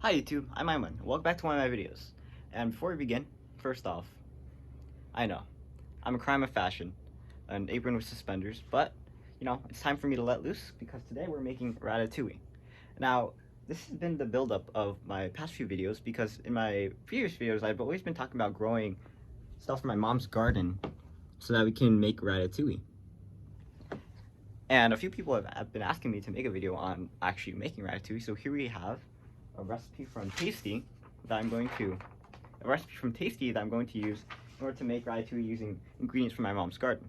Hi YouTube, I'm EyeOnAiman. Welcome back to one of my videos. And before we begin, first off, I know, I'm a crime of fashion, an apron with suspenders, but, it's time for me to let loose because today we're making ratatouille. Now, this has been the buildup of my past few videos because in my previous videos I've always been talking about growing stuff from my mom's garden so that we can make ratatouille. And a few people have been asking me to make a video on actually making ratatouille, so here we have a recipe from Tasty that I'm going to use in order to make ratatouille using ingredients from my mom's garden.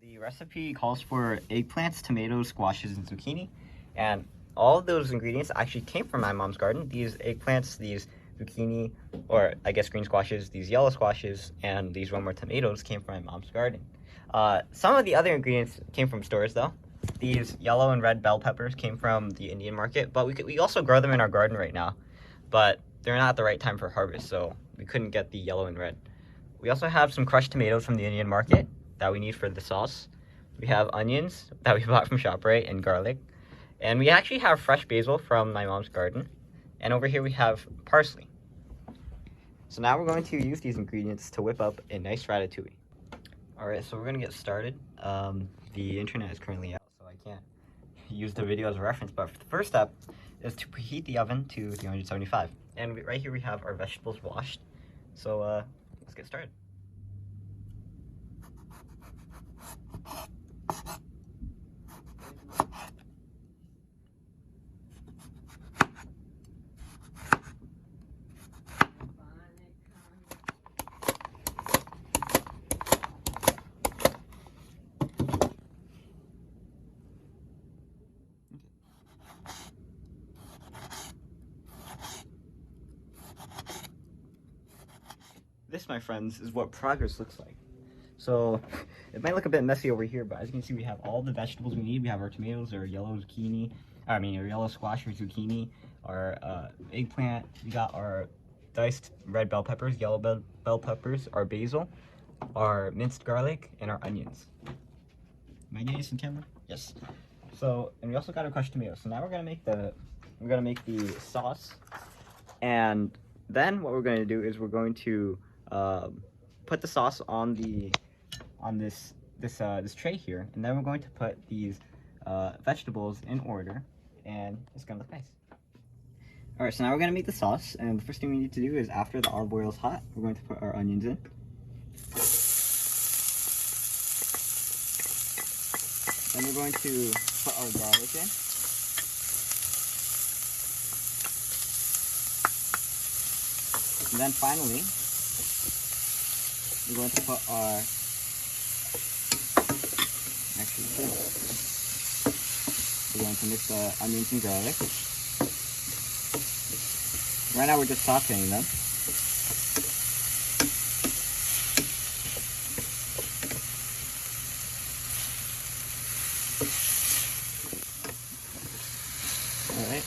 The recipe calls for eggplants, tomatoes, squashes, and zucchini, and all of those ingredients actually came from my mom's garden. These eggplants, these zucchini, or I guess green squashes, these yellow squashes, and these Roma tomatoes came from my mom's garden. Some of the other ingredients came from stores though. These yellow and red bell peppers came from the Indian market, but we also grow them in our garden right now, but they're not at the right time for harvest, so we couldn't get the yellow and red. We also have some crushed tomatoes from the Indian market that we need for the sauce. We have onions that we bought from ShopRite and garlic, and we actually have fresh basil from my mom's garden, and over here we have parsley. So now we're going to use these ingredients to whip up a nice ratatouille. Alright, so we're going to get started. The internet is currently out, so I can't use the video as a reference, but the first step is to preheat the oven to 375. And right here we have our vegetables washed, so let's get started. This, my friends, is what progress looks like. So it might look a bit messy over here, but as you can see, we have all the vegetables we need. We have our tomatoes, our yellow zucchini, our yellow squash or zucchini, our eggplant. We got our diced red bell peppers, yellow bell peppers, our basil, our minced garlic, and our onions. Am I getting this in camera? Yes. So, and we also got our crushed tomatoes. So now we're gonna make the sauce, and then what we're going to do is we're going to put the sauce on this tray here, and then we're going to put these vegetables in order, and it's gonna look nice. All right, so now we're gonna make the sauce, and the first thing we need to do is after the olive oil is hot, we're going to put our onions in. Then we're going to put our garlic in. And then finally, we're going to put our, we're going to mix the onions and garlic. Right now we're just sauteing them. Alright.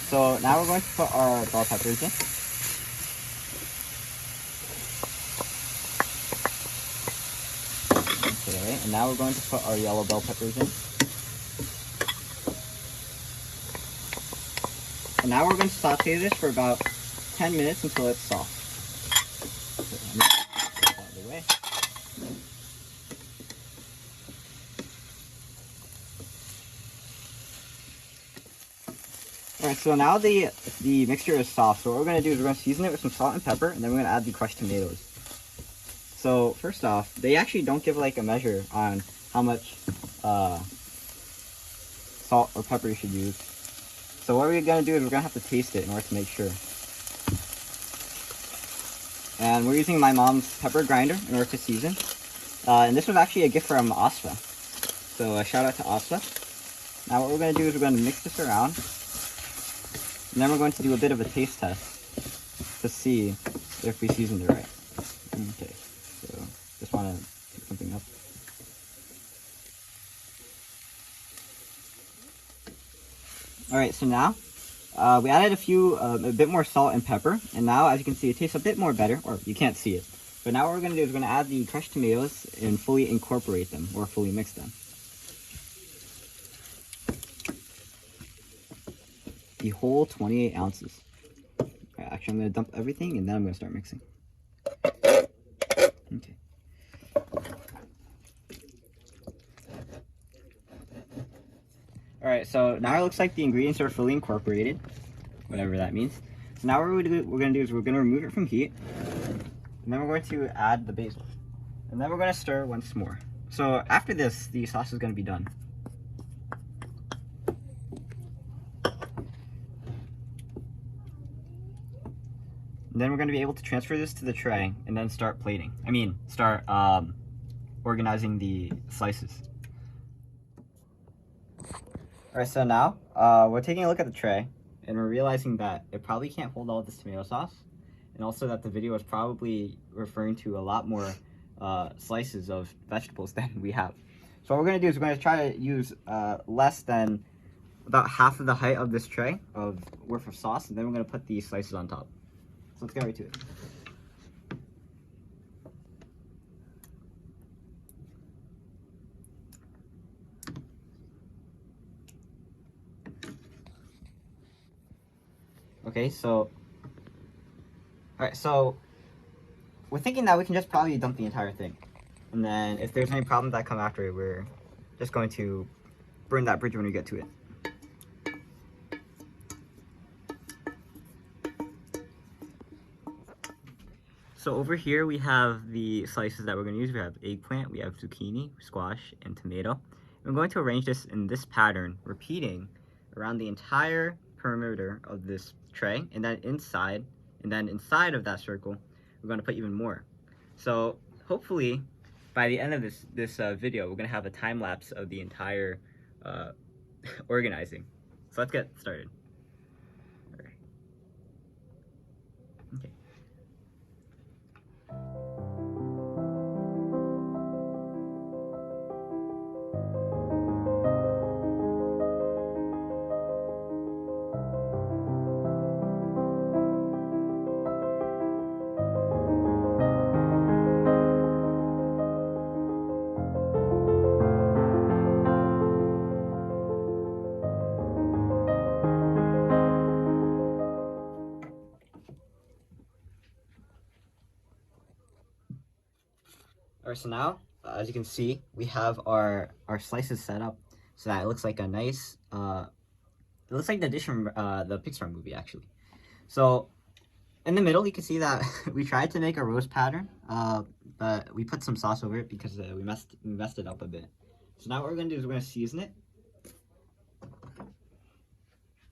So now we're going to put our bell peppers in. Okay, and now we're going to put our yellow bell peppers in. And now we're going to saute this for about 10 minutes until it's soft. So, out of the way. Alright, so now the mixture is soft, so what we're going to do is we're going to season it with some salt and pepper, and then we're going to add the crushed tomatoes. So first off, they actually don't give like a measure on how much salt or pepper you should use. So what we're going to do is we're going to have to taste it in order to make sure. And we're using my mom's pepper grinder in order to season. And this was actually a gift from Asfa. So shout out to Asfa. Now what we're going to do is we're going to mix this around. And then we're going to do a bit of a taste test to see if we seasoned it right. Okay, so just want to pick something up. Alright, so now we added a bit more salt and pepper, and now as you can see it tastes a bit more better, or you can't see it. But now what we're going to do is we're going to add the crushed tomatoes and fully incorporate them, or fully mix them. The whole 28 ounces. actually, I'm going to dump everything and then I'm going to start mixing. Okay. Alright, so now it looks like the ingredients are fully incorporated, whatever that means. So now what we're going to do is we're going to remove it from heat, and then we're going to add the basil. And then we're going to stir once more. So after this, the sauce is going to be done. And then we're going to be able to transfer this to the tray and then start plating. Start organizing the slices. Alright, so now we're taking a look at the tray and we're realizing that it probably can't hold all this tomato sauce, and also that the video is probably referring to a lot more slices of vegetables than we have. So what we're going to do is we're going to try to use less than about half of the height of this tray of worth of sauce, and then we're going to put these slices on top. So let's get right to it. Okay, so alright, so we're thinking that we can just probably dump the entire thing. And then if there's any problems that come after it, we're just going to burn that bridge when we get to it. So over here we have the slices that we're going to use. We have eggplant, we have zucchini, squash, and tomato. And we're going to arrange this in this pattern, repeating around the entire perimeter of this tray, and then inside of that circle, we're going to put even more. So hopefully, by the end of this video, we're going to have a time lapse of the entire organizing. So let's get started. All right. Okay. Alright, so now, as you can see, we have our slices set up so that it looks like a nice, it looks like the dish from the Pixar movie, actually. So, in the middle, you can see that we tried to make a roast pattern, but we put some sauce over it because we messed it up a bit. So now what we're going to do is we're going to season it.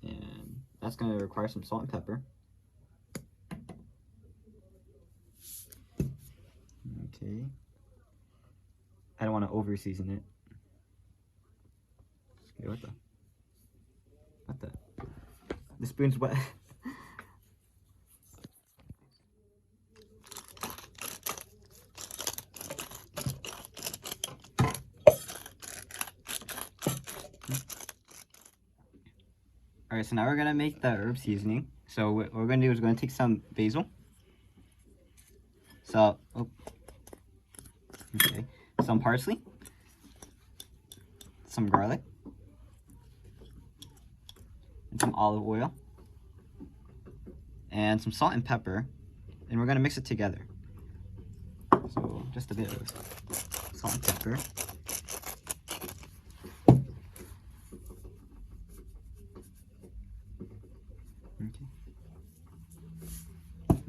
And that's going to require some salt and pepper. Okay. I don't want to over season it. Okay, what the? The spoon's wet. Alright, so now we're gonna make the herb seasoning. So what we're gonna do is we're gonna take some basil. So, okay. Some parsley, some garlic, and some olive oil, and some salt and pepper, and we're going to mix it together. So just a bit of salt and pepper. Okay.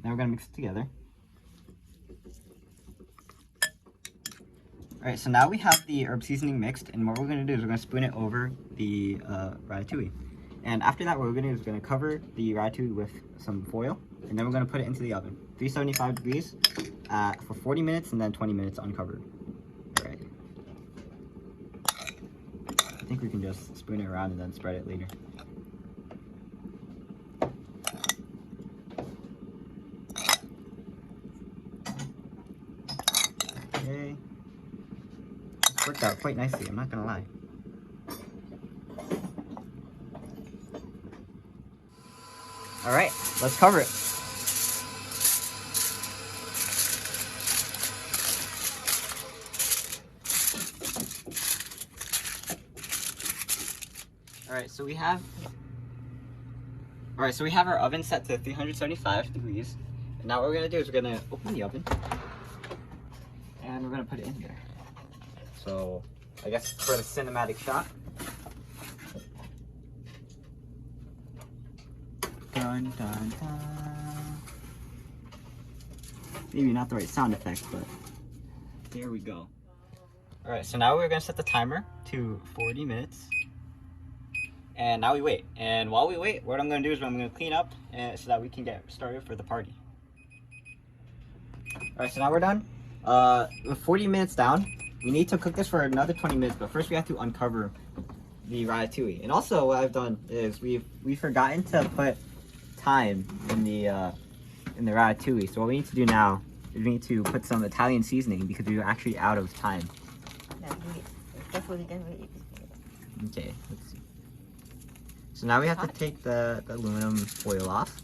Now we're going to mix it together. Alright, so now we have the herb seasoning mixed, and what we're going to do is we're going to spoon it over the ratatouille. And after that, what we're going to do is we're going to cover the ratatouille with some foil, and then we're going to put it into the oven. 375 degrees for 40 minutes, and then 20 minutes uncovered. Alright. I think we can just spoon it around and then spread it later. Okay. Worked out quite nicely, I'm not gonna lie. Alright, let's cover it. Alright, so we have All right, so we have our oven set to 375 degrees. And now what we're gonna do is we're gonna open the oven and we're gonna put it in here. So I guess for the cinematic shot. Dun, dun, dun. Maybe not the right sound effect, but there we go. All right, so now we're gonna set the timer to 40 minutes. And now we wait. And while we wait, what I'm gonna do is I'm gonna clean up so that we can get started for the party. All right, so now we're done. 40 minutes down. We need to cook this for another 20 minutes, but first we have to uncover the ratatouille. And also what I've done is we've forgotten to put thyme in the ratatouille. So what we need to do now is we need to put some Italian seasoning because we were actually out of thyme. Okay, let's see. So now we have to take the aluminum foil off.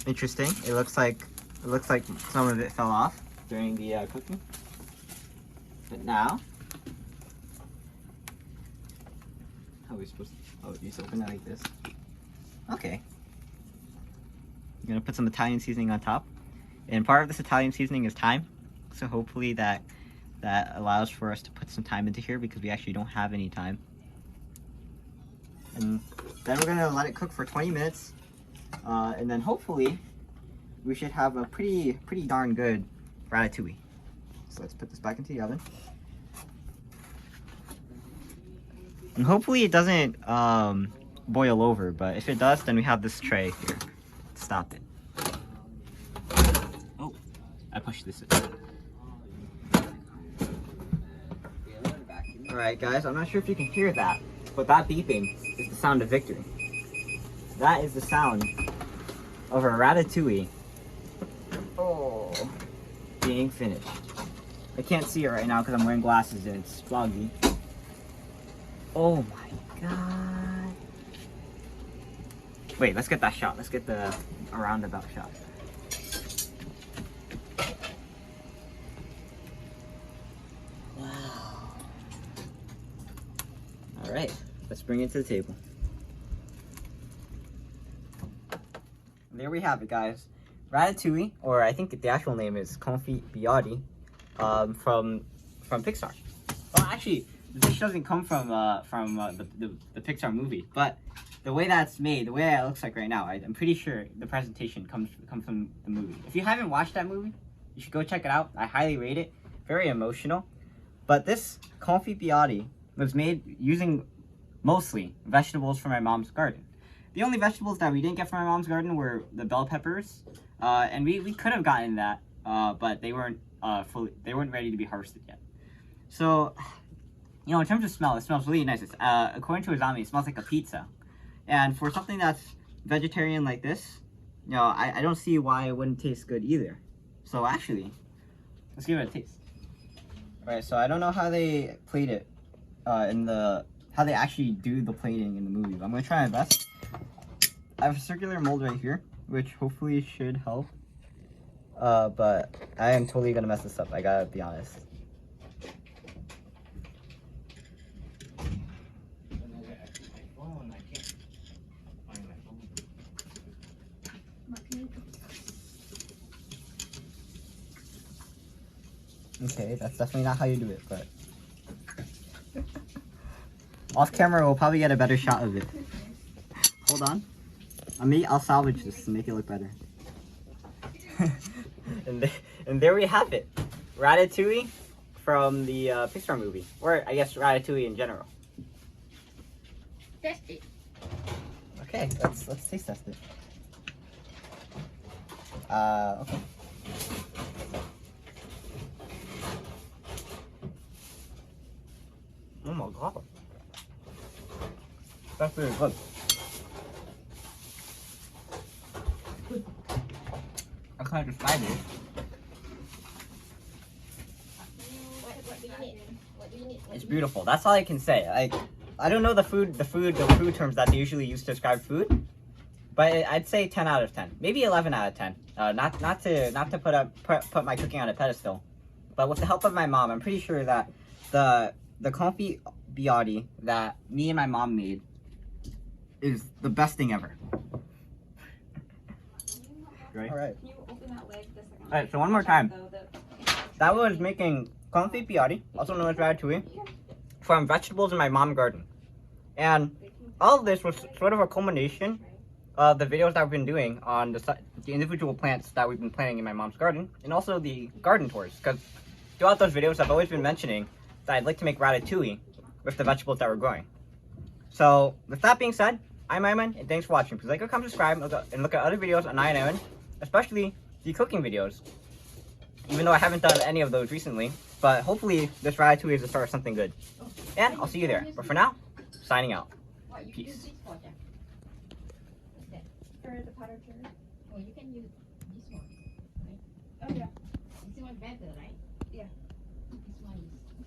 Interesting. It looks like some of it fell off during the cooking. But now, how are we supposed to? Oh, you just open it like this. Okay. I'm gonna put some Italian seasoning on top, and part of this Italian seasoning is thyme. So hopefully that allows for us to put some thyme into here because we actually don't have any thyme. And then we're gonna let it cook for 20 minutes, and then hopefully we should have a pretty darn good ratatouille. So let's put this back into the oven. And hopefully it doesn't boil over, but if it does, then we have this tray here to stop it. Oh, I pushed this in. Alright guys, I'm not sure if you can hear that, but that beeping is the sound of victory. That is the sound of a ratatouille being finished. I can't see it right now because I'm wearing glasses and it's foggy. Oh my god. Wait, let's get that shot. Let's get the roundabout shot. Wow. Alright, let's bring it to the table. There we have it, guys. Ratatouille, or I think the actual name is Confit Byaldi, from Pixar. Well, actually, the dish doesn't come from the Pixar movie, but the way that's made, the way it looks like right now, I'm pretty sure the presentation comes from the movie. If you haven't watched that movie, you should go check it out. I highly rate it. Very emotional. But this Confit Byaldi was made using mostly vegetables from my mom's garden. The only vegetables that we didn't get from my mom's garden were the bell peppers, and we could have gotten that, but they weren't ready to be harvested yet. So, you know, in terms of smell, it smells really nice. It's, according to Izami, it smells like a pizza. And for something that's vegetarian like this, you know, I don't see why it wouldn't taste good either. So actually, let's give it a taste. All right, so I don't know how they plate it how they actually do the plating in the movie, but I'm gonna try my best. I have a circular mold right here, which hopefully should help. But I am totally gonna mess this up, I gotta be honest. Okay, that's definitely not how you do it, but off camera we'll probably get a better shot of it. Hold on. I'll salvage this to make it look better. and there we have it. Ratatouille from the Pixar movie. Or I guess Ratatouille in general. Test it. Okay, let's taste test it. Okay. Oh my god. That's really good. I can't describe it. What do you need? It's beautiful. That's all I can say. Like, I don't know the food terms that they usually use to describe food, but I'd say 10 out of 10, maybe 11 out of 10. Not to put my cooking on a pedestal, but with the help of my mom, I'm pretty sure that the Confit Byaldi that me and my mom made is the best thing ever. right? All right. Can you open that leg the second? Alright, so one more time. Though, That was making Confit Byaldi, also known as Ratatouille, from vegetables in my mom's garden. And all of this was sort of a culmination of the videos that we've been doing on the individual plants that we've been planting in my mom's garden, and also the garden tours, because throughout those videos I've always been mentioning that I'd like to make ratatouille with the vegetables that we're growing. So with that being said, I'm EyeOnAiman, and thanks for watching. Please like or comment, subscribe, and look at other videos on EyeOnAiman, especially the cooking videos, even though I haven't done any of those recently. But hopefully this ratatouille is the start of something good. And I'll see you there. But for now, signing out. Peace. For the powder sugar. Oh, you can use this one, right? Oh yeah. This one better, right? Yeah. This one is